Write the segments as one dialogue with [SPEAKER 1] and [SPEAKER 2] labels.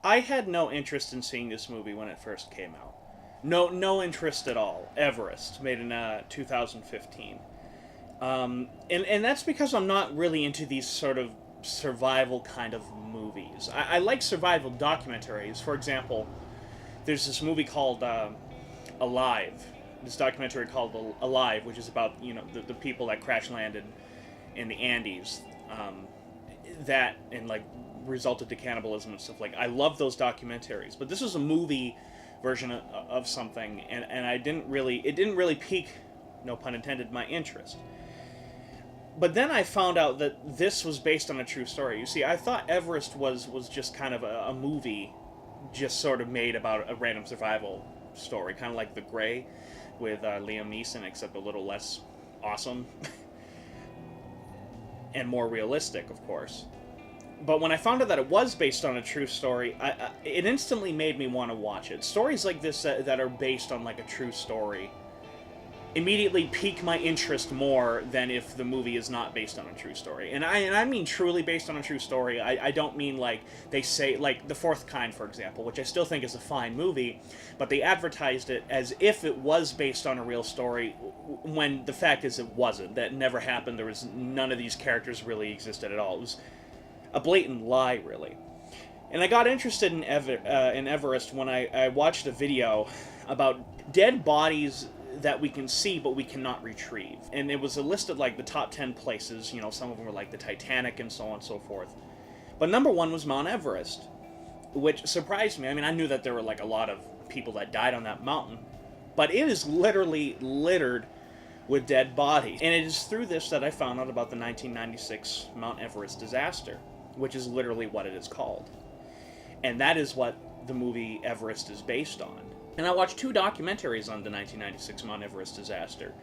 [SPEAKER 1] I had no interest in seeing this movie when it first came out. No interest at all. Everest, made in 2015. And that's because I'm not really into these sort of survival kind of movies. I like survival documentaries. For example, there's this movie called Alive. This documentary called Alive, which is about the people that crash landed in the Andes, that and like resulted to cannibalism and stuff. Like, I love those documentaries, but this was a movie version of something, and it didn't really pique, no pun intended, my interest. But then I found out that this was based on a true story. You see, I thought Everest was just kind of a movie, just sort of made about a random survival story, kind of like The Grey with Liam Neeson, except a little less awesome and more realistic, of course. But when I found out that it was based on a true story, it instantly made me want to watch it. Stories like this that are based on like a true story immediately pique my interest more than if the movie is not based on a true story. And I mean truly based on a true story. I don't mean like they say, like The Fourth Kind, for example, which I still think is a fine movie, but they advertised it as if it was based on a real story, when the fact is it wasn't. That never happened. There was none of these characters really existed at all. It was a blatant lie, really. And I got interested in Everest when I watched a video about dead bodies that we can see but we cannot retrieve. And it was a list of like the top 10 places, some of them were like the Titanic and so on and so forth. But number one was Mount Everest, which surprised me. I mean, I knew that there were like a lot of people that died on that mountain, but it is literally littered with dead bodies. And it is through this that I found out about the 1996 Mount Everest disaster, which is literally what it is called. And that is what the movie Everest is based on. And I watched two documentaries on the 1996 Mount Everest disaster.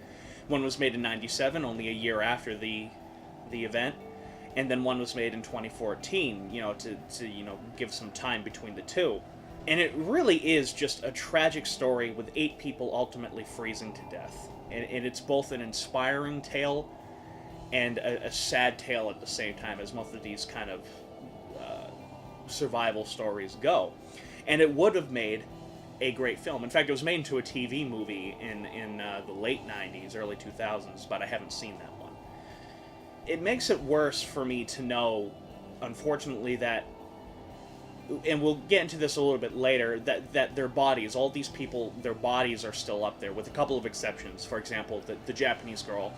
[SPEAKER 1] One was made in 97, only a year after the event, and then one was made in 2014, to give some time between the two. And it really is just a tragic story with 8 people ultimately freezing to death. And it's both an inspiring tale and a sad tale at the same time, as most of these kind of survival stories go. And it would have made a great film. In fact, it was made into a TV movie in the late 90s, early 2000s, but I haven't seen that one. It makes it worse for me to know, unfortunately, that, and we'll get into this a little bit later, that their bodies, all these people, their bodies are still up there, with a couple of exceptions. For example, the Japanese girl,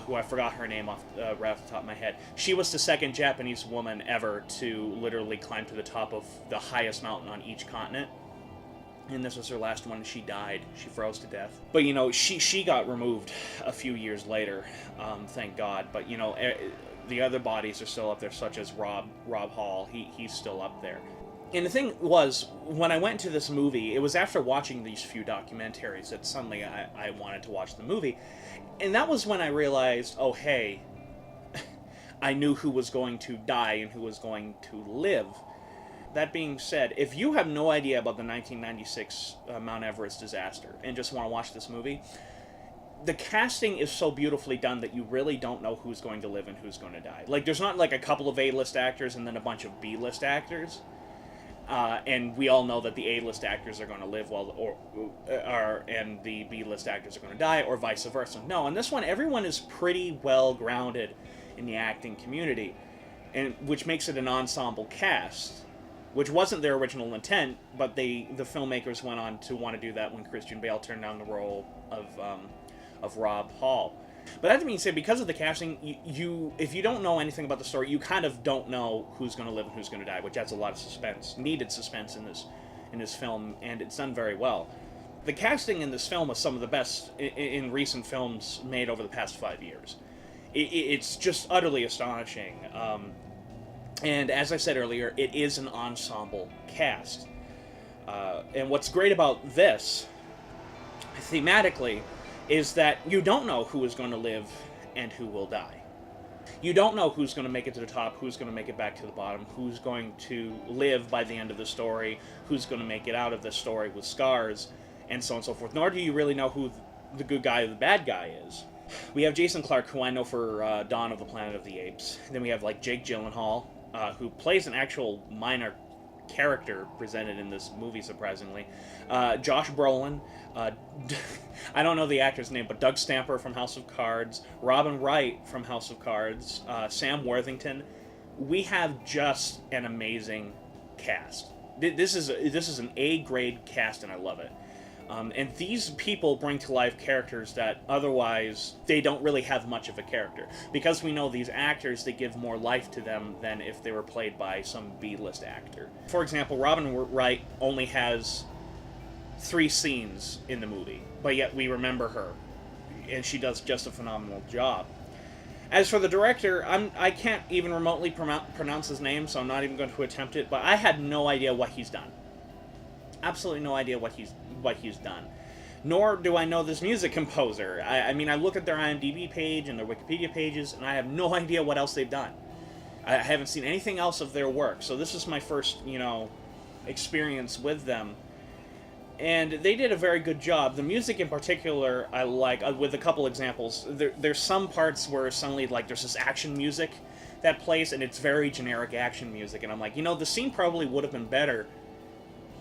[SPEAKER 1] who I forgot her name right off the top of my head. She was the second Japanese woman ever to literally climb to the top of the highest mountain on each continent. And this was her last one. She died. She froze to death. But, she got removed a few years later, thank God. But, the other bodies are still up there, such as Rob Hall. He's still up there. And the thing was, when I went to this movie, it was after watching these few documentaries that suddenly I wanted to watch the movie. And that was when I realized, oh, hey, I knew who was going to die and who was going to live. That being said, if you have no idea about the 1996 Mount Everest disaster and just want to watch this movie, the casting is so beautifully done that you really don't know who's going to live and who's going to die. Like, there's not like a couple of A-list actors and then a bunch of B-list actors. And we all know that the A-list actors are going to live and the B-list actors are going to die, or vice versa. No, in this one, everyone is pretty well grounded in the acting community, and which makes it an ensemble cast, which wasn't their original intent, but the filmmakers went on to want to do that when Christian Bale turned down the role of Rob Hall. But that being said, because of the casting, if you don't know anything about the story, you kind of don't know who's going to live and who's going to die, which adds a lot of suspense, needed suspense in this film, and it's done very well. The casting in this film is some of the best in recent films made over the past 5 years. It's just utterly astonishing. And as I said earlier, it is an ensemble cast. And what's great about this, thematically, is that you don't know who is going to live and who will die. You don't know who's going to make it to the top, who's going to make it back to the bottom, who's going to live by the end of the story, who's going to make it out of the story with scars, and so on and so forth. Nor do you really know who the good guy or the bad guy is. We have Jason Clarke, who I know for Dawn of the Planet of the Apes. Then we have like Jake Gyllenhaal, who plays an actual minor character presented in this movie, surprisingly. Josh Brolin, I don't know the actor's name, but Doug Stamper from House of Cards, Robin Wright from House of Cards, Sam Worthington. We have just an amazing cast. This is an A-grade cast, and I love it. And these people bring to life characters that otherwise they don't really have much of a character. Because we know these actors, they give more life to them than if they were played by some B-list actor. For example, Robin Wright only has 3 scenes in the movie, but yet we remember her, and she does just a phenomenal job. As for the director, I can't even remotely pronounce his name, so I'm not even going to attempt it, but I had no idea what he's done. Absolutely no idea what he's done. Nor do I know this music composer. I mean, I look at their IMDb page and their Wikipedia pages, and I have no idea what else they've done. I haven't seen anything else of their work, so this is my first, experience with them. And they did a very good job. The music in particular, I like, with a couple examples. There's some parts where suddenly, there's this action music that plays, and it's very generic action music, and I'm like, the scene probably would have been better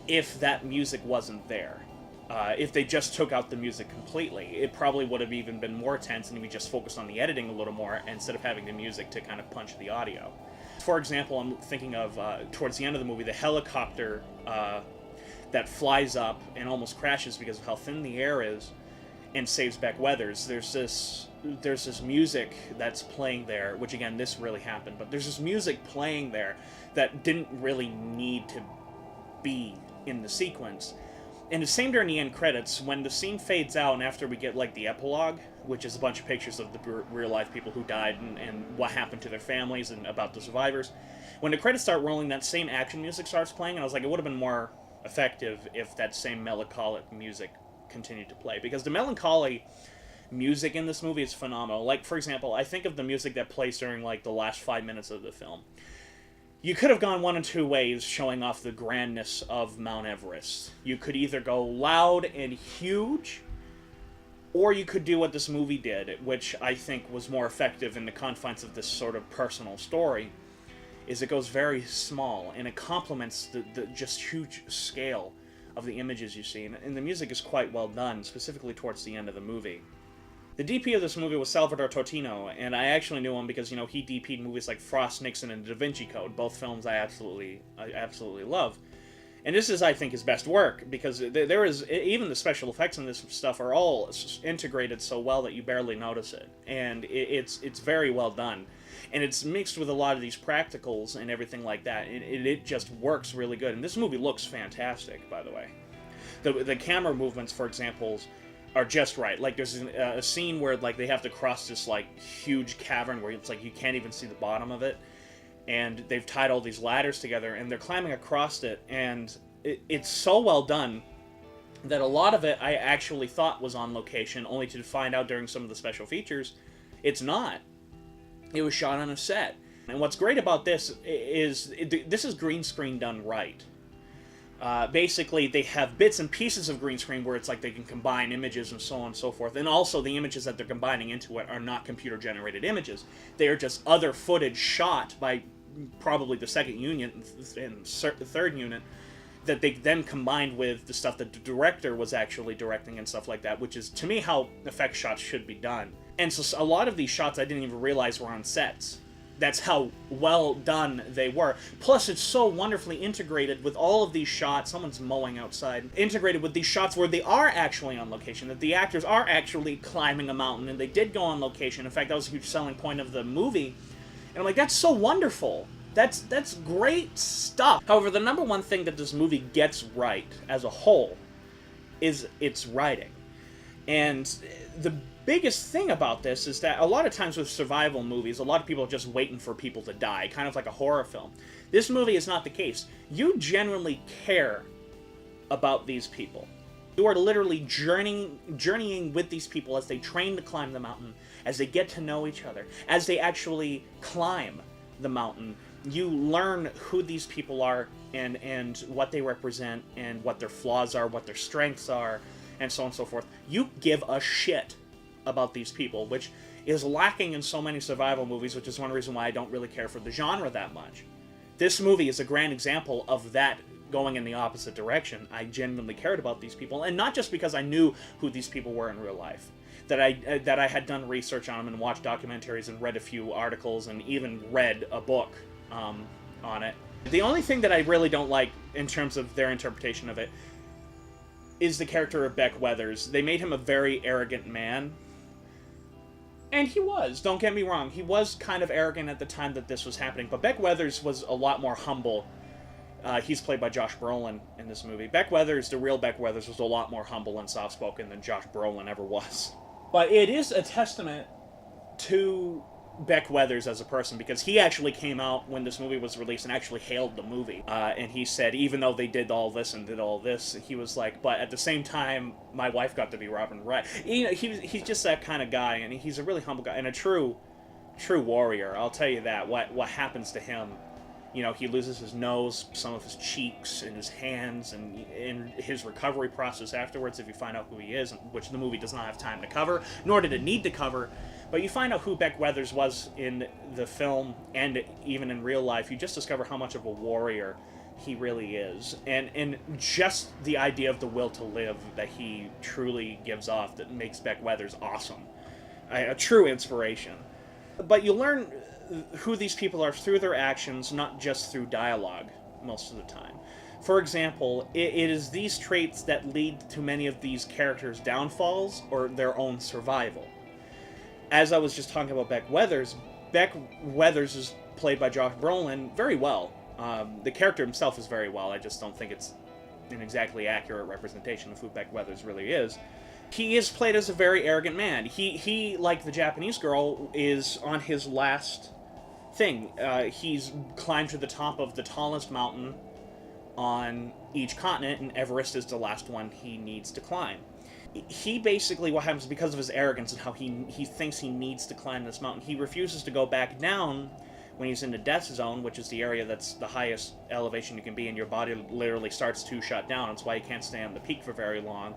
[SPEAKER 1] if that music wasn't there. If they just took out the music completely, it probably would have even been more tense, and we just focused on the editing a little more instead of having the music to kind of punch the audio. For example, I'm thinking of, towards the end of the movie, the helicopter that flies up and almost crashes because of how thin the air is and saves Beck Weathers. There's this music that's playing there, which again, this really happened, but there's this music playing there that didn't really need to be in the sequence. And the same during the end credits, when the scene fades out and after we get the epilogue, which is a bunch of pictures of the real life people who died and what happened to their families and about the survivors, when the credits start rolling, that same action music starts playing, and I was like, it would have been more effective if that same melancholic music continued to play, because the melancholy music in this movie is phenomenal. For example, I think of the music that plays during the last 5 minutes of the film. You could have gone one of 2 ways showing off the grandness of Mount Everest. You could either go loud and huge, or you could do what this movie did, which I think was more effective in the confines of this sort of personal story, is it goes very small, and it complements the just huge scale of the images you see, and the music is quite well done, specifically towards the end of the movie. The DP of this movie was Salvatore Totino, and I actually knew him because, he DP'd movies like Frost, Nixon, and Da Vinci Code, both films I absolutely love. And this is, I think, his best work, because there is, even the special effects in this stuff are all integrated so well that you barely notice it. And it's very well done. And it's mixed with a lot of these practicals and everything like that. It just works really good. And this movie looks fantastic, by the way. The camera movements, for example, are just right. There's a scene where they have to cross this huge cavern where it's you can't even see the bottom of it, and they've tied all these ladders together and they're climbing across it, and it's so well done that a lot of it I actually thought was on location, only to find out during some of the special features it's not. It was shot on a set. And what's great about this is this is green screen done right. Basically, they have bits and pieces of green screen where it's they can combine images and so on and so forth. And also, the images that they're combining into it are not computer-generated images. They are just other footage shot by probably the second unit and the third unit that they then combined with the stuff that the director was actually directing and stuff like that, which is, to me, how effect shots should be done. And so a lot of these shots I didn't even realize were on sets. That's how well done they were. Plus, it's so wonderfully integrated with all of these shots. Someone's mowing outside. Integrated with these shots where they are actually on location, that the actors are actually climbing a mountain, and they did go on location. In fact, that was a huge selling point of the movie. And I'm like, that's so wonderful. That's great stuff. However, the number one thing that this movie gets right as a whole is its writing. And the biggest thing about this is that a lot of times with survival movies, a lot of people are just waiting for people to die, kind of like a horror film. This movie is not the case. You genuinely care about these people. You are literally journeying with these people as they train to climb the mountain, as they get to know each other, as they actually climb the mountain. You learn who these people are and what they represent and what their flaws are, what their strengths are, and so on and so forth. You give a shit about these people, which is lacking in so many survival movies, which is one reason why I don't really care for the genre that much. This movie is a grand example of that going in the opposite direction. I genuinely cared about these people, and not just because I knew who these people were in real life. That I had done research on them and watched documentaries and read a few articles and even read a book on it. The only thing that I really don't like in terms of their interpretation of it is the character of Beck Weathers. They made him a very arrogant man. And he was, don't get me wrong, he was kind of arrogant at the time that this was happening, but Beck Weathers was a lot more humble. He's played by Josh Brolin in this movie. Beck Weathers, the real Beck Weathers, was a lot more humble and soft-spoken than Josh Brolin ever was. But it is a testament to Beck Weathers as a person, because he actually came out when this movie was released and actually hailed the movie. And he said, even though they did all this and did all this, he was like, but at the same time, my wife got to be Robin Wright. You know, he's just that kind of guy, and he's a really humble guy, and a true warrior, I'll tell you that. What happens to him, you know, he loses his nose, some of his cheeks, and his hands, and in his recovery process afterwards, if you find out who he is, which the movie does not have time to cover, nor did it need to cover. But you find out who Beck Weathers was in the film, and even in real life, you just discover how much of a warrior he really is. And just the idea of the will to live that he truly gives off that makes Beck Weathers awesome. A true inspiration. But you learn who these people are through their actions, not just through dialogue, most of the time. For example, it is these traits that lead to many of these characters' downfalls or their own survival. As I was just talking about Beck Weathers is played by Josh Brolin very well. The character himself is very well. I just don't think it's an exactly accurate representation of who Beck Weathers really is. He is played as a very arrogant man. He like the Japanese girl, is on his last thing. He's climbed to the top of the tallest mountain on each continent, and Everest is the last one he needs to climb. He basically, what happens because of his arrogance and how he thinks he needs to climb this mountain, he refuses to go back down when he's in the death zone, which is the area that's the highest elevation you can be, and your body literally starts to shut down. That's why he can't stay on the peak for very long.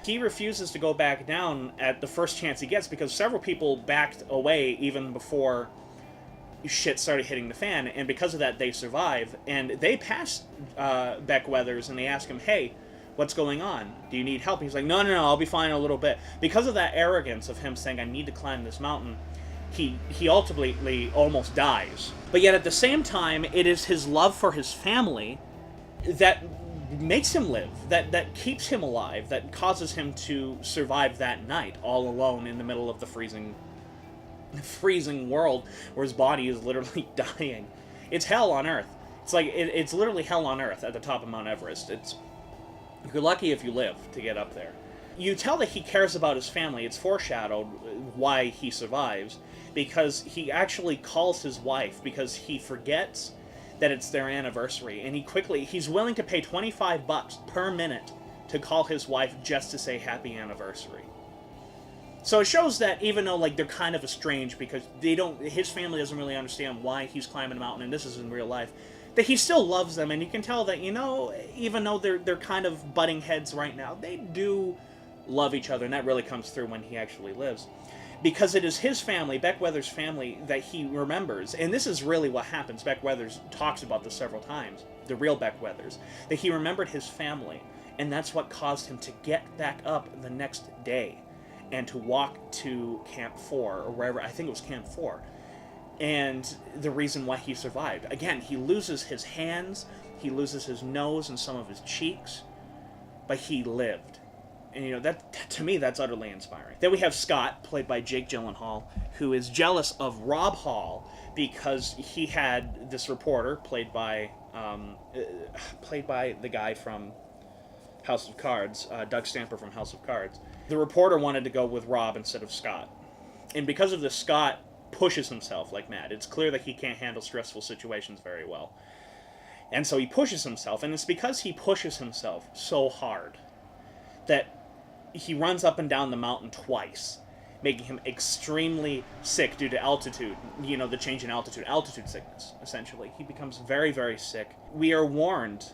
[SPEAKER 1] He refuses to go back down at the first chance he gets, because several people backed away even before shit started hitting the fan, and because of that they survive, and they pass Beck Weathers and they ask him, hey, what's going on? Do you need help? He's like, no, I'll be fine in a little bit. Because of that arrogance of him saying, I need to climb this mountain, he ultimately almost dies. But yet at the same time, it is his love for his family that makes him live, that keeps him alive, that causes him to survive that night all alone in the middle of the freezing world where his body is literally dying. It's hell on Earth. It's like, it's literally hell on Earth at the top of Mount Everest. You're lucky if you live to get up there. You tell that he cares about his family. It's foreshadowed why he survives, because he actually calls his wife because he forgets that it's their anniversary, and he's willing to pay $25 per minute to call his wife just to say happy anniversary. So it shows that even though they're kind of estranged because his family doesn't really understand why he's climbing a mountain, and this is in real life, that he still loves them, and you can tell that, even though they're kind of butting heads right now, they do love each other, and that really comes through when he actually lives. Because it is his family, Beck Weathers' family, that he remembers, and this is really what happens. Beck Weathers talks about this several times, the real Beck Weathers, that he remembered his family, and that's what caused him to get back up the next day and to walk to Camp 4, or wherever, I think it was Camp 4. And the reason why he survived. Again, he loses his hands, he loses his nose and some of his cheeks, but he lived. And, that to me, that's utterly inspiring. Then we have Scott, played by Jake Gyllenhaal, who is jealous of Rob Hall because he had this reporter, played by the guy from House of Cards, Doug Stamper from House of Cards. The reporter wanted to go with Rob instead of Scott. And because of this, Scott pushes himself like mad. It's clear that he can't handle stressful situations very well. And so he pushes himself, and it's because he pushes himself so hard that he runs up and down the mountain twice, making him extremely sick due to altitude, the change in altitude sickness, essentially. He becomes very, very sick. We are warned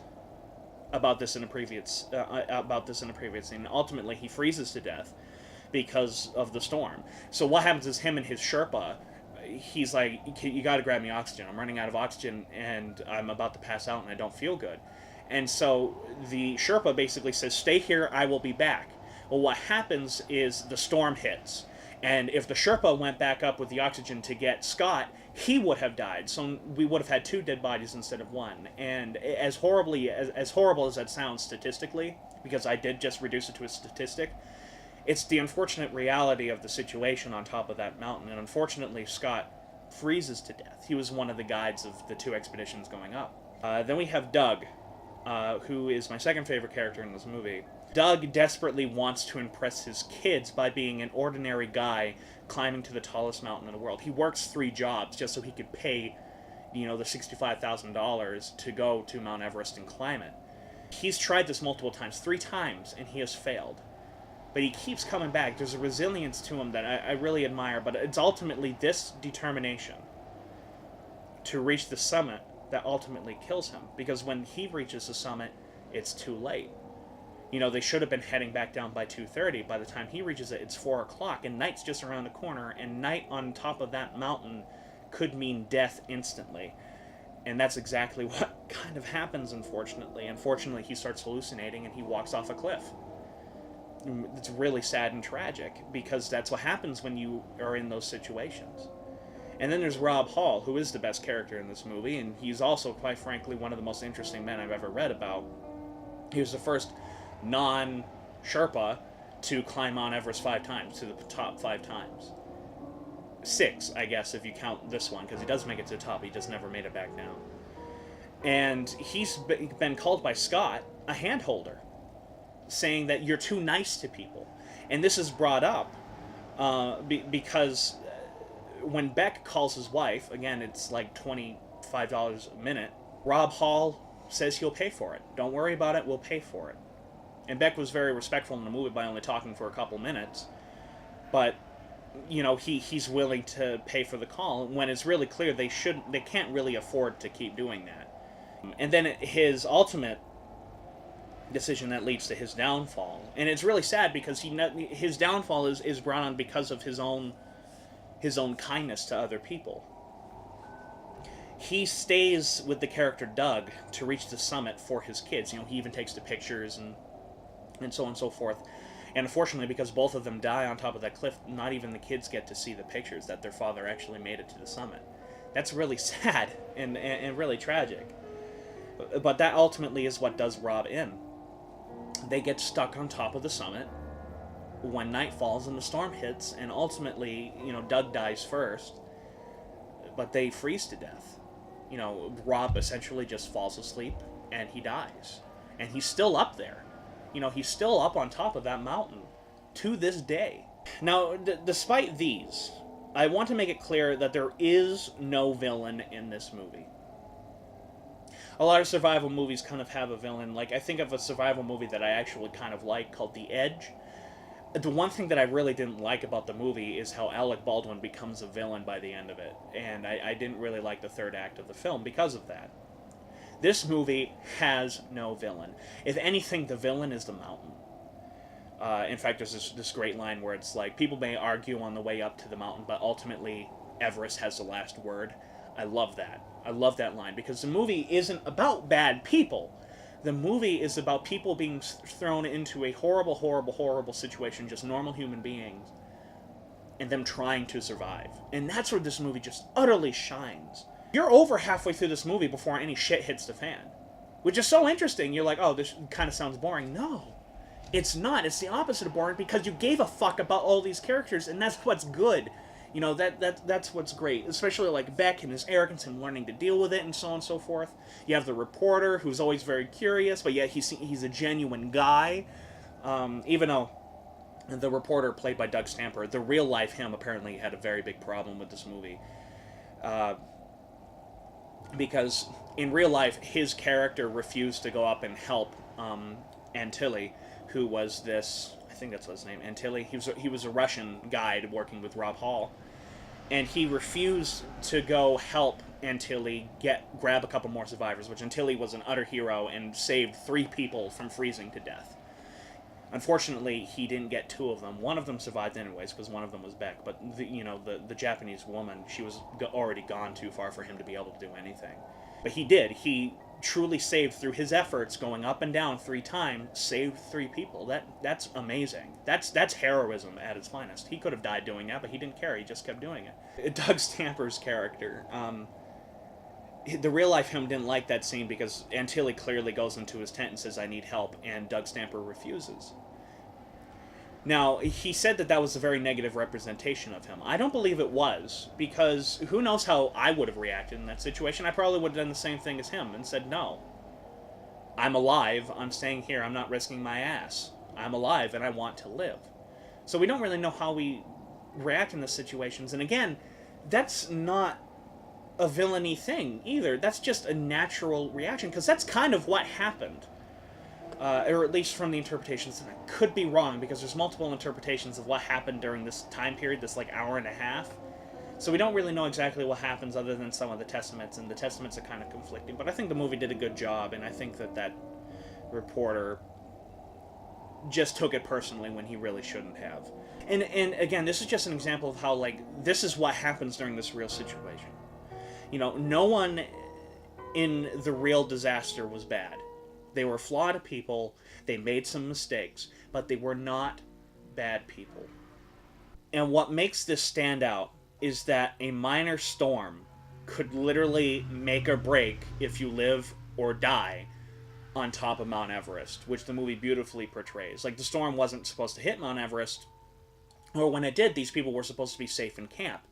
[SPEAKER 1] about this in a previous scene. Ultimately, he freezes to death because of the storm. So what happens is him and his Sherpa, he's like, you got to grab me oxygen. I'm running out of oxygen, and I'm about to pass out, and I don't feel good. And so the Sherpa basically says, stay here, I will be back. Well, what happens is the storm hits. And if the Sherpa went back up with the oxygen to get Scott, he would have died. So we would have had 2 dead bodies instead of 1. And as horrible as that sounds statistically, because I did just reduce it to a statistic, it's the unfortunate reality of the situation on top of that mountain. And unfortunately, Scott freezes to death. He was one of the guides of the 2 expeditions going up. Then we have Doug, who is my second favorite character in this movie. Doug desperately wants to impress his kids by being an ordinary guy climbing to the tallest mountain in the world. He works 3 jobs just so he could pay, the $65,000 to go to Mount Everest and climb it. He's tried this multiple times, 3 times, and he has failed. But he keeps coming back. There's a resilience to him that I really admire, but it's ultimately this determination to reach the summit that ultimately kills him. Because when he reaches the summit, it's too late. They should have been heading back down by 2:30. By the time he reaches it, it's 4 o'clock, and night's just around the corner, and night on top of that mountain could mean death instantly. And that's exactly what kind of happens, unfortunately. Unfortunately, he starts hallucinating, and he walks off a cliff. It's really sad and tragic, because that's what happens when you are in those situations. And then there's Rob Hall, who is the best character in this movie, and he's also, quite frankly, one of the most interesting men I've ever read about. He was the first non-Sherpa to climb Mount Everest 5 times, to the top 5 times. 6, I guess, if you count this one, because he does make it to the top. He just never made it back down. And he's been called by Scott a handholder, saying that you're too nice to people. And this is brought up because when Beck calls his wife, again, it's like $25 a minute, Rob Hall says he'll pay for it. Don't worry about it, we'll pay for it. And Beck was very respectful in the movie by only talking for a couple minutes. But, he's willing to pay for the call when it's really clear they can't really afford to keep doing that. And then his ultimate decision that leads to his downfall. And it's really sad because his downfall is brought on because of his own kindness to other people. He stays with the character Doug to reach the summit for his kids. He even takes the pictures and so on and so forth. And unfortunately, because both of them die on top of that cliff, not even the kids get to see the pictures that their father actually made it to the summit. That's really sad and really tragic. But that ultimately is what does Rob in. They get stuck on top of the summit when night falls and the storm hits, and ultimately, Doug dies first, but they freeze to death. Rob essentially just falls asleep, and he dies. And he's still up there. He's still up on top of that mountain to this day. Now, despite these, I want to make it clear that there is no villain in this movie. A lot of survival movies kind of have a villain. Like, I think of a survival movie that I actually kind of like called The Edge. The one thing that I really didn't like about the movie is how Alec Baldwin becomes a villain by the end of it. And I didn't really like the 3rd act of the film because of that. This movie has no villain. If anything, the villain is the mountain. In fact, there's this great line where it's like, people may argue on the way up to the mountain, but ultimately Everest has the last word. I love that. I love that line, because the movie isn't about bad people. The movie is about people being thrown into a horrible, horrible, horrible situation, just normal human beings, and them trying to survive. And that's where this movie just utterly shines. You're over halfway through this movie before any shit hits the fan, which is so interesting. You're like, oh, this kind of sounds boring. No, it's not. It's the opposite of boring, because you gave a fuck about all these characters, and that's what's good. That's what's great, especially like Beck and his arrogance and learning to deal with it and so on and so forth. You have the reporter who's always very curious, but yet he's a genuine guy, even though the reporter played by Doug Stamper, the real life him apparently had a very big problem with this movie, because in real life his character refused to go up and help Antilli, who was this, I think that's his name, Antilli. He was a Russian guide working with Rob Hall. And he refused to go help Antilli grab a couple more survivors, which Antilli was an utter hero and saved 3 people from freezing to death. Unfortunately, he didn't get two of them. One of them survived anyways because one of them was Beck. But the Japanese woman, she was already gone too far for him to be able to do anything. But he did. He truly saved through his efforts, going up and down 3 times, saved 3 people. That's amazing. That's heroism at its finest. He could have died doing that, but he didn't care. He just kept doing it. Doug Stamper's character. The real life him didn't like that scene because Antilles clearly goes into his tent and says, "I need help," and Doug Stamper refuses. Now, he said that was a very negative representation of him. I don't believe it was, because who knows how I would have reacted in that situation. I probably would have done the same thing as him and said, "No. I'm alive. I'm staying here. I'm not risking my ass. I'm alive and I want to live." So we don't really know how we react in those situations. And again, that's not a villainy thing either. That's just a natural reaction, because that's kind of what happened. Or at least from the interpretations, and I could be wrong, because there's multiple interpretations of what happened during this time period, this hour and a half. So we don't really know exactly what happens other than some of the testaments, and the testaments are kind of conflicting. But I think the movie did a good job, and I think that reporter just took it personally when he really shouldn't have. And again, this is just an example of how, this is what happens during this real situation. No one in the real disaster was bad. They were flawed people, they made some mistakes, but they were not bad people. And what makes this stand out is that a minor storm could literally make or break if you live or die on top of Mount Everest, which the movie beautifully portrays. The storm wasn't supposed to hit Mount Everest, or when it did, these people were supposed to be safe in camp.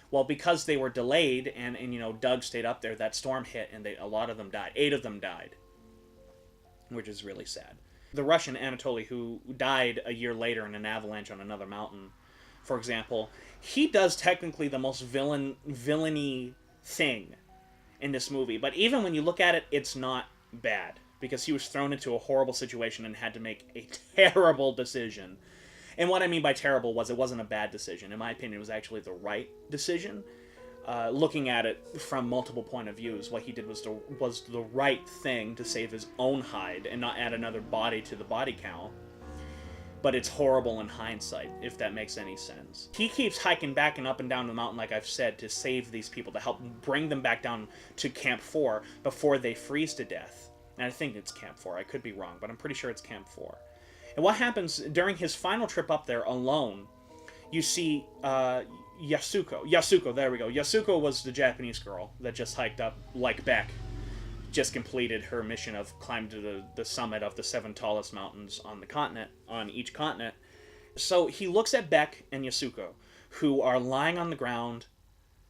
[SPEAKER 1] Well, because they were delayed, and Doug stayed up there, that storm hit, and a lot of them died. 8 of them died, which is really sad. The Russian Anatoly, who died a year later in an avalanche on another mountain, for example, he does technically the most villainy thing in this movie. But even when you look at it, it's not bad, because he was thrown into a horrible situation and had to make a terrible decision. And what I mean by terrible was it wasn't a bad decision. In my opinion, it was actually the right decision. Looking at it from multiple point of views, what he did was the right thing to save his own hide and not add another body to the body count. But it's horrible in hindsight, if that makes any sense. He keeps hiking back and up and down the mountain, like I've said, to save these people, to help bring them back down to Camp 4 before they freeze to death. And I think it's Camp 4. I could be wrong, but I'm pretty sure it's Camp 4. And what happens during his final trip up there alone, you see Yasuko. Yasuko, there we go. Yasuko was the Japanese girl that just hiked up, like Beck, just completed her mission of climbing to the summit of the 7 tallest mountains on the continent, on each continent. So he looks at Beck and Yasuko, who are lying on the ground,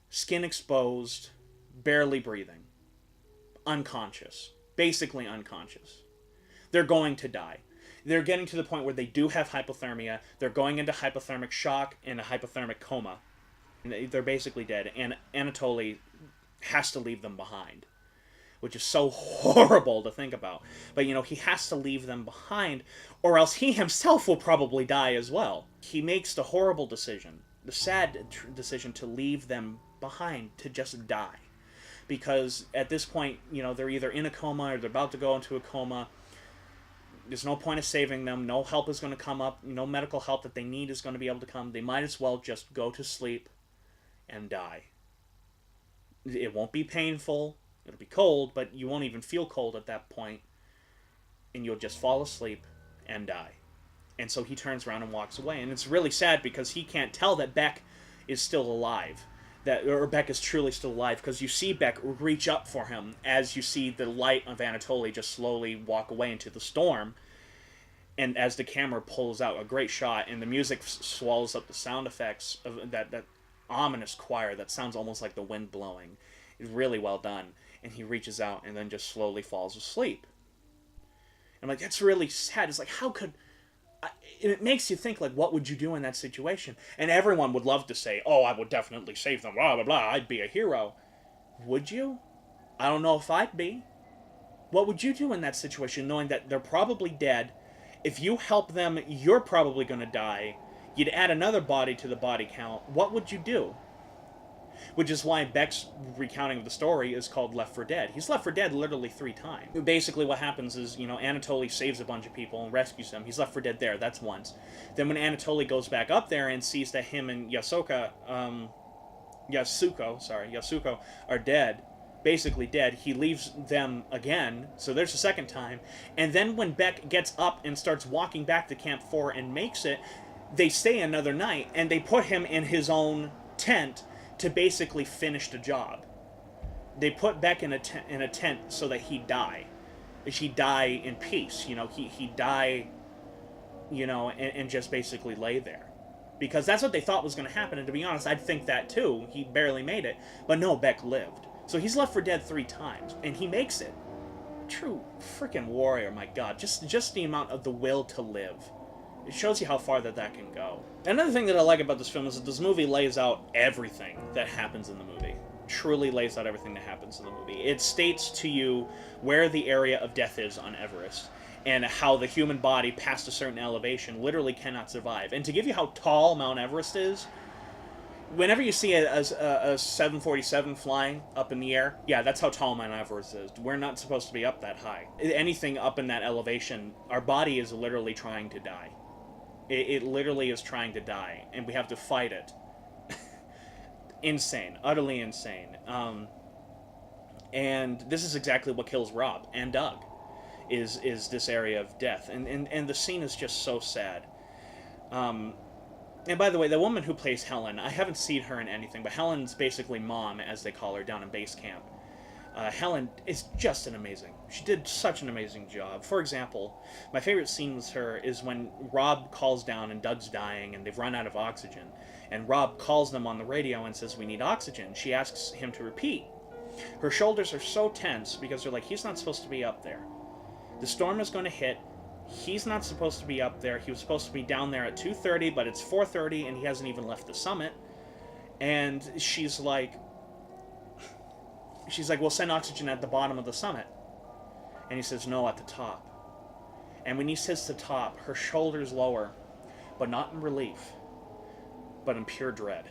[SPEAKER 1] skin exposed, barely breathing, unconscious, basically unconscious. They're going to die. They're getting to the point where they do have hypothermia. They're going into hypothermic shock and a hypothermic coma. And they're basically dead. And Anatoly has to leave them behind, which is so horrible to think about. But, he has to leave them behind, or else he himself will probably die as well. He makes the horrible decision, the sad decision, to leave them behind, to just die. Because at this point, they're either in a coma or they're about to go into a coma. There's no point of saving them. No help is going to come up. No medical help that they need is going to be able to come. They might as well just go to sleep and die. It won't be painful. It'll be cold, but you won't even feel cold at that point. And you'll just fall asleep and die. And so he turns around and walks away. And it's really sad because he can't tell that Beck is still alive. Or Beck is truly still alive, because you see Beck reach up for him as you see the light of Anatoly just slowly walk away into the storm. And as the camera pulls out, a great shot, and the music swallows up the sound effects of that ominous choir that sounds almost like the wind blowing. It's really well done. And he reaches out and then just slowly falls asleep. I'm like, that's really sad. It's like, how could... It makes you think, what would you do in that situation? And everyone would love to say, oh, I would definitely save them, blah, blah, blah, I'd be a hero. Would you? I don't know if I'd be. What would you do in that situation, knowing that they're probably dead? If you help them, you're probably going to die. You'd add another body to the body count. What would you do? which is why Beck's recounting of the story is called Left 4 Dead. He's left for dead literally 3 times. Basically what happens is, Anatoly saves a bunch of people and rescues them. He's left for dead there, that's once. Then when Anatoly goes back up there and sees that him and Yasuko are dead, basically dead, he leaves them again, so there's a second time. And then when Beck gets up and starts walking back to Camp 4 and makes it, they stay another night, and they put him in his own tent to basically finish the job. They put Beck in a tent so that he'd die. He'd die in peace, he'd die, and just basically lay there. Because that's what they thought was going to happen, and to be honest, I'd think that too. He barely made it. But no, Beck lived. So he's left for dead 3 times, and he makes it. True freaking warrior, my god. Just the amount of the will to live. It shows you how far that can go. Another thing that I like about this film is that this movie lays out everything that happens in the movie. Truly lays out everything that happens in the movie. It states to you where the area of death is on Everest, and how the human body past a certain elevation literally cannot survive. And to give you how tall Mount Everest is, whenever you see a 747 flying up in the air, yeah, that's how tall Mount Everest is. We're not supposed to be up that high. Anything up in that elevation, our body is literally trying to die. It literally is trying to die, and we have to fight it. Insane. Utterly insane. And this is exactly what kills Rob and Doug, is this area of death. And the scene is just so sad. And by the way, the woman who plays Helen, I haven't seen her in anything, but Helen's basically Mom, as they call her, down in base camp. Helen is just amazing. She did such an amazing job. For example, my favorite scene with her is when Rob calls down and Doug's dying and they've run out of oxygen. And Rob calls them on the radio and says, "We need oxygen." She asks him to repeat. Her shoulders are so tense because they're like, he's not supposed to be up there. The storm is going to hit. He's not supposed to be up there. He was supposed to be down there at 2:30, but it's 4:30 and he hasn't even left the summit. And she's like, we'll send oxygen at the bottom of the summit. And he says, no, at the top. And when he says the top, her shoulders lower, but not in relief, but in pure dread.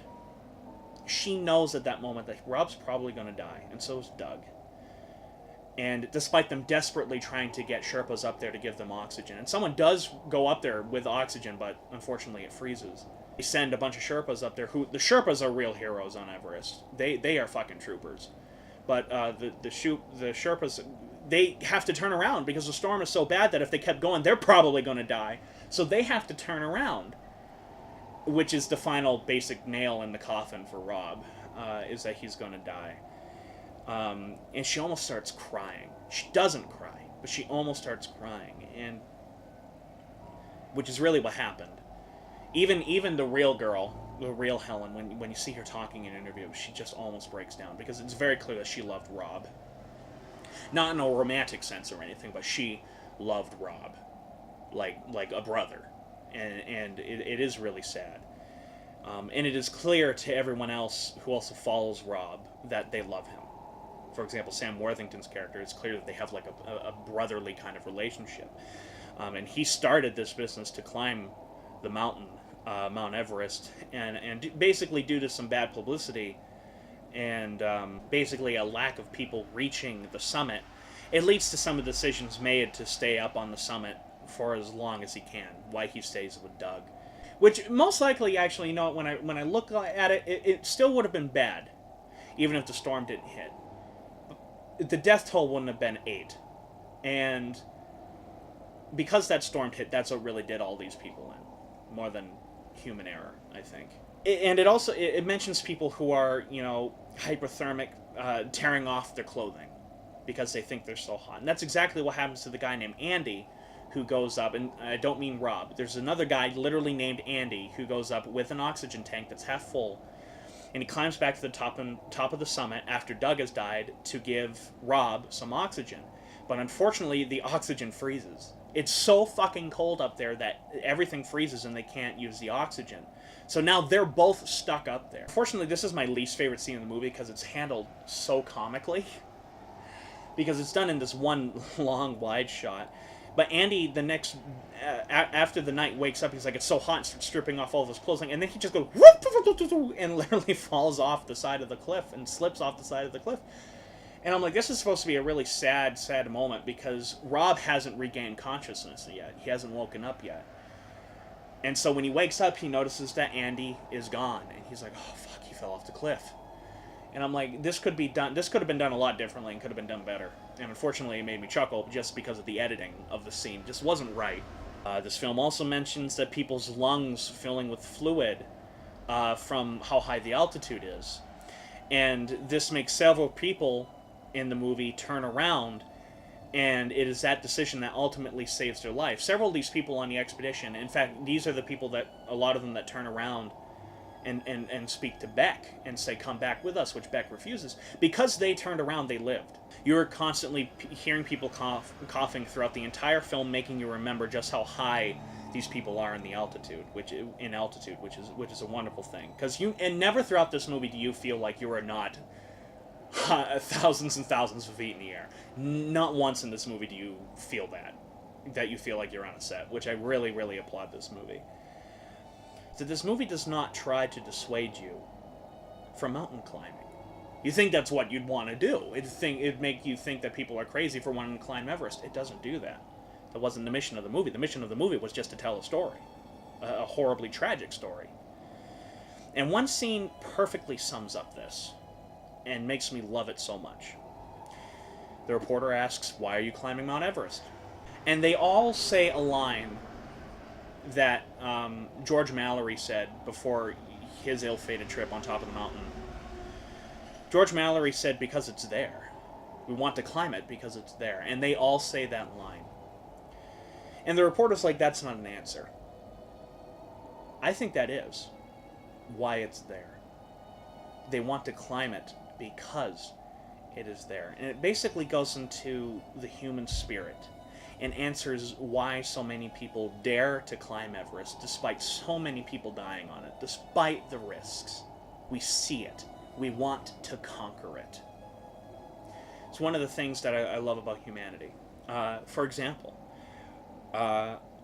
[SPEAKER 1] She knows at that moment that Rob's probably going to die, and so is Doug. And despite them desperately trying to get Sherpas up there to give them oxygen, and someone does go up there with oxygen, but unfortunately it freezes. They send a bunch of Sherpas up there, the Sherpas are real heroes on Everest. They are fucking troopers. But the Sherpas, they have to turn around because the storm is so bad that if they kept going, they're probably going to die. So they have to turn around, which is the final basic nail in the coffin for Rob, is that he's going to die. And she almost starts crying. She doesn't cry, but she almost starts crying, and which is really what happened. Even the real girl, the real Helen, when you see her talking in interviews, she just almost breaks down because it's very clear that she loved Rob. Not in a romantic sense or anything, but she loved Rob like a brother, and it is really sad. And it is clear to everyone else who also follows Rob that they love him. For example, Sam Worthington's character, it's clear that they have like a brotherly kind of relationship. And he started this business to climb the mountain, Mount Everest, and basically due to some bad publicity and basically a lack of people reaching the summit, it leads to some of the decisions made to stay up on the summit for as long as he can, why he stays with Doug. Which most likely, actually, when I look at it, it still would have been bad, even if the storm didn't hit. The death toll wouldn't have been 8. And because that storm hit, that's what really did all these people in. More than human error, I think. And it also, it mentions people who are, hypothermic, tearing off their clothing because they think they're so hot. And that's exactly what happens to the guy named Andy, who goes up, and I don't mean Rob. There's another guy literally named Andy who goes up with an oxygen tank that's half full, and he climbs back to the top of the summit after Doug has died to give Rob some oxygen. But unfortunately, the oxygen freezes. It's so fucking cold up there that everything freezes and they can't use the oxygen. So now they're both stuck up there. Fortunately, this is my least favorite scene in the movie because it's handled so comically. Because it's done in this one long wide shot. But Andy, the next after the night, wakes up. He's like, it's so hot, and starts stripping off all of his clothing, and then he just goes whoop, and literally falls off the side of the cliff and slips off the side of the cliff. And I'm like, this is supposed to be a really sad, sad moment because Rob hasn't regained consciousness yet. He hasn't woken up yet. And so when he wakes up, he notices that Andy is gone, and he's like, oh fuck, he fell off the cliff. And I'm like, this could have been done a lot differently and could have been done better. And unfortunately, it made me chuckle just because of the editing of the scene. Just wasn't right. This film also mentions that people's lungs filling with fluid from how high the altitude is. And this makes several people in the movie turn around, and it is that decision that ultimately saves their life. Several of these people on the expedition, in fact, these are the people that, a lot of them that turn around and speak to Beck and say, come back with us, which Beck refuses. Because they turned around, they lived. You're constantly hearing people coughing throughout the entire film, making you remember just how high these people are in the altitude, which is a wonderful thing. Because never throughout this movie do you feel like you are not thousands and thousands of feet in the air. Not once in this movie do you feel that you feel like you're on a set, which I really, really applaud this movie. That this movie does not try to dissuade you from mountain climbing. You think that's what you'd want to do. It'd make you think that people are crazy for wanting to climb Everest. It doesn't do that. That wasn't the mission of the movie. The mission of the movie was just to tell a story. A horribly tragic story. And one scene perfectly sums up this and makes me love it so much. The reporter asks, why are you climbing Mount Everest? And they all say a line that George Mallory said before his ill-fated trip on top of the mountain. George Mallory said, because it's there. We want to climb it because it's there. And they all say that line. And the reporter's like, that's not an answer. I think that is why it's there. They want to climb it because it is there. And it basically goes into the human spirit and answers why so many people dare to climb Everest despite so many people dying on it, despite the risks. We see it. We want to conquer it. It's one of the things that I love about humanity. For example,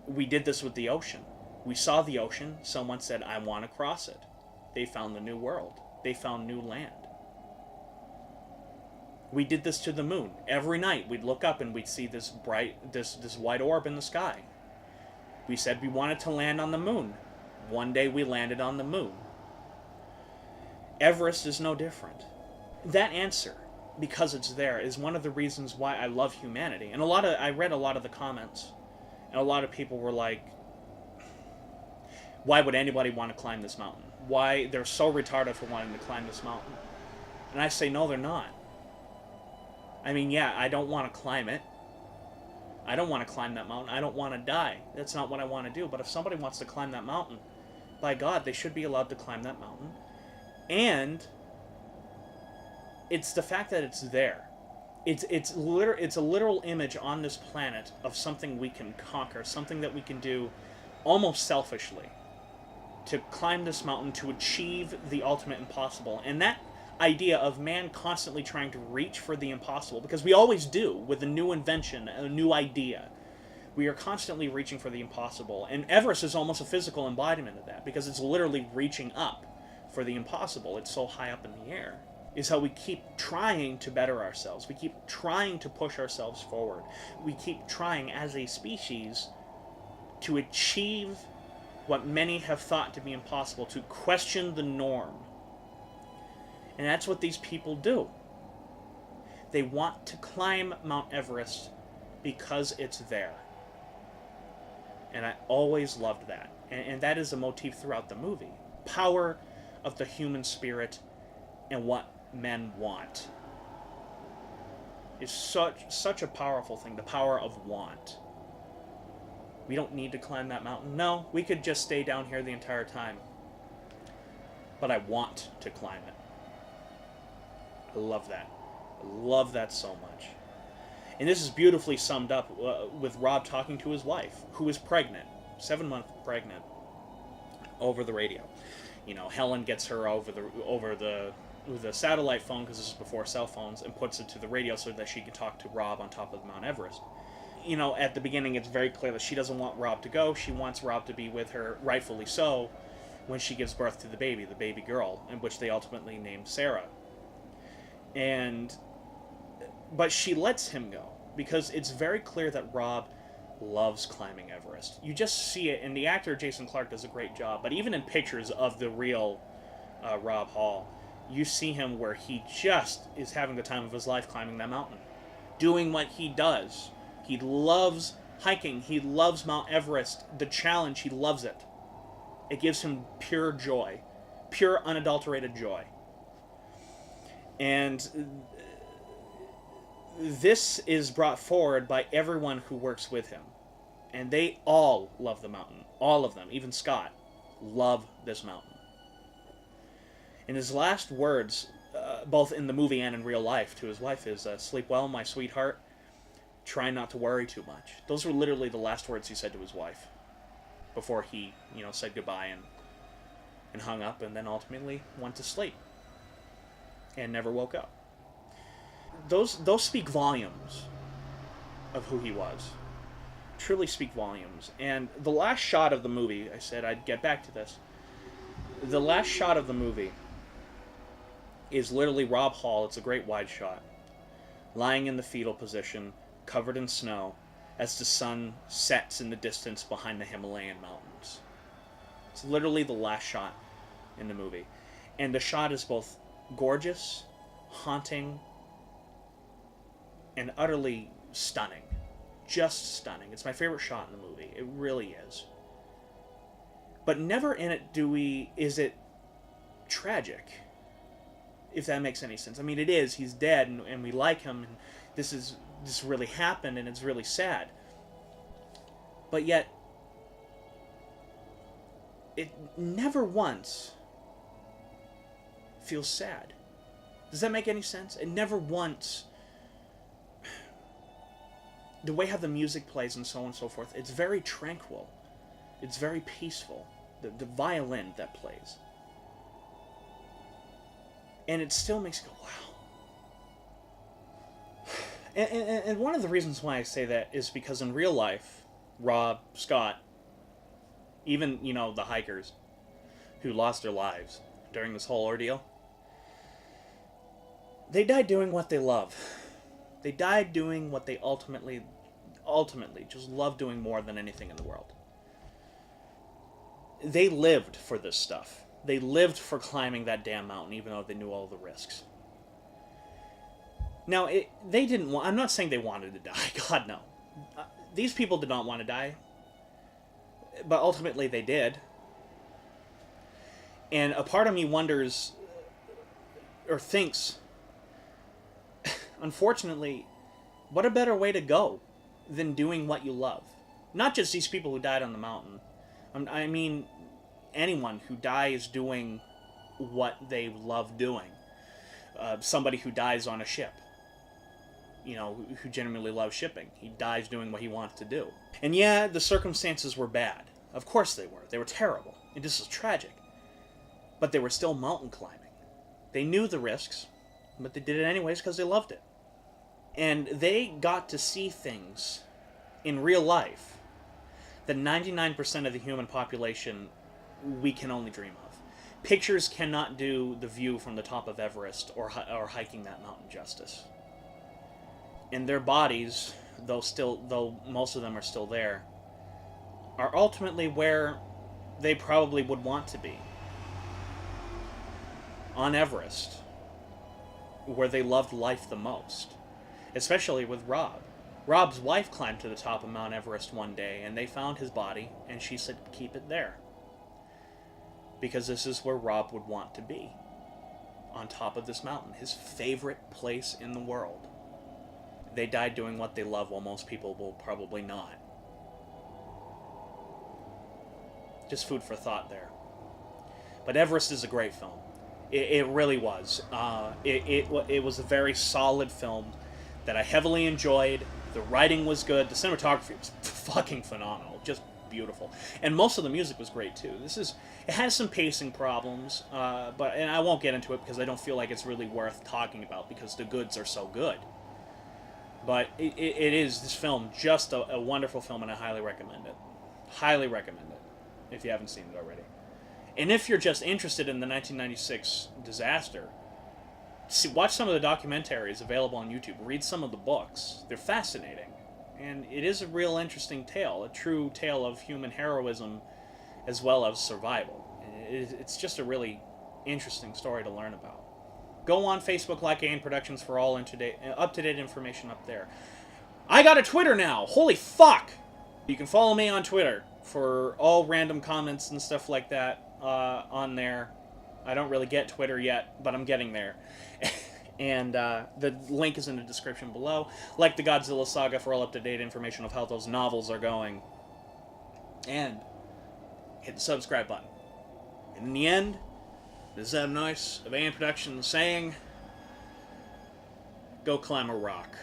[SPEAKER 1] we did this with the ocean. We saw the ocean. Someone said, I want to cross it. They found the new world. They found new land. We did this to the moon. Every night we'd look up and we'd see this bright, this white orb in the sky. We said we wanted to land on the moon. One day we landed on the moon. Everest is no different. That answer, because it's there, is one of the reasons why I love humanity. And I read a lot of the comments, and a lot of people were like, why would anybody want to climb this mountain? Why they're so retarded for wanting to climb this mountain? And I say, no, they're not. I mean, yeah, I don't want to climb it. I don't want to climb that mountain. I don't want to die. That's not what I want to do. But if somebody wants to climb that mountain, by God, they should be allowed to climb that mountain. And it's the fact that it's there. It's a literal image on this planet of something we can conquer, something that we can do almost selfishly to climb this mountain, to achieve the ultimate impossible. And that idea of man constantly trying to reach for the impossible, because we always do with a new invention, a new idea. We are constantly reaching for the impossible. And Everest is almost a physical embodiment of that, because it's literally reaching up for the impossible. It's so high up in the air. Is how we keep trying to better ourselves. We keep trying to push ourselves forward. We keep trying as a species to achieve what many have thought to be impossible, to question the norm. And that's what these people do. They want to climb Mount Everest because it's there. And I always loved that. And that is a motif throughout the movie. Power of the human spirit and what men want is such a powerful thing. The power of want. We don't need to climb that mountain. No, we could just stay down here the entire time. But I want to climb it. I love that. I love that so much. And this is beautifully summed up with Rob talking to his wife, who is pregnant, 7-month pregnant, over the radio. You know, Helen gets her over the satellite phone, because this is before cell phones, and puts it to the radio so that she can talk to Rob on top of Mount Everest. at the beginning, it's very clear that she doesn't want Rob to go. She wants Rob to be with her, rightfully so, when she gives birth to the baby girl, in which they ultimately named Sarah. And but she lets him go because it's very clear that Rob loves climbing Everest. You just see it, and the actor Jason Clarke does a great job. But even in pictures of the real Rob Hall, you see him where he just is having the time of his life climbing that mountain, doing what he does. He loves hiking. He loves Mount Everest. The challenge, he loves it. It gives him pure joy, pure unadulterated joy. And this is brought forward by everyone who works with him. And they all love the mountain. All of them, even Scott, love this mountain. And his last words, both in the movie and in real life, to his wife is, "Sleep well, my sweetheart. Try not to worry too much." Those were literally the last words he said to his wife before he, said goodbye and hung up, and then ultimately went to sleep and never woke up. Those speak volumes of who he was. Truly speak volumes. And the last shot of the movie, I said I'd get back to this. The last shot of the movie is literally Rob Hall. It's a great wide shot, lying in the fetal position, covered in snow, as the sun sets in the distance behind the Himalayan mountains. It's literally the last shot in the movie. And the shot is both gorgeous, haunting, and utterly stunning. Just stunning. It's my favorite shot in the movie. It really is. But never in it is it tragic, if that makes any sense. I mean, it is. He's dead, and we like him, and this really happened, and it's really sad. But yet, it never once feels sad. Does that make any sense? It never once... The way how the music plays and so on and so forth, it's very tranquil. It's very peaceful. The violin that plays. And it still makes you go, wow. And one of the reasons why I say that is because in real life, Rob, Scott, even, the hikers who lost their lives during this whole ordeal, they died doing what they love. They died doing what they ultimately just love doing more than anything in the world. They lived for this stuff. They lived for climbing that damn mountain, even though they knew all the risks. Now, they didn't want... I'm not saying they wanted to die. God, no. These people did not want to die. But ultimately, they did. And a part of me wonders, or thinks, unfortunately, what a better way to go than doing what you love. Not just these people who died on the mountain. I mean, anyone who dies doing what they love doing. Somebody who dies on a ship. Who genuinely loves shipping. He dies doing what he wants to do. And yeah, the circumstances were bad. Of course they were. They were terrible. And this is tragic. But they were still mountain climbing. They knew the risks, but they did it anyways because they loved it. And they got to see things in real life that 99% of the human population we can only dream of. Pictures cannot do the view from the top of Everest or hiking that mountain justice. And their bodies, though most of them are still there, are ultimately where they probably would want to be. On Everest, where they loved life the most. Especially with Rob. Rob's wife climbed to the top of Mount Everest one day, and they found his body, and she said, keep it there. Because this is where Rob would want to be. On top of this mountain. His favorite place in the world. They died doing what they love, while most people will probably not. Just food for thought there. But Everest is a great film. It really was. It was a very solid film that I heavily enjoyed. The writing was good. The cinematography was fucking phenomenal. Just beautiful. And most of the music was great, too. It has some pacing problems, and I won't get into it because I don't feel like it's really worth talking about because the goods are so good. But it is, this film, just a wonderful film, and I highly recommend it. Highly recommend it, if you haven't seen it already. And if you're just interested in the 1996 disaster, watch some of the documentaries available on YouTube. Read some of the books. They're fascinating. And it is a real interesting tale, a true tale of human heroism as well as survival. It's just a really interesting story to learn about. Go on Facebook, like AN Productions for all up-to-date information up there. I got a Twitter now! Holy fuck! You can follow me on Twitter for all random comments and stuff like that on there. I don't really get Twitter yet, but I'm getting there. And the link is in the description below. Like the Godzilla Saga for all up-to-date information of how those novels are going. And hit the subscribe button. And in the end, this is Adam Noyes of AN Productions saying, go climb a rock.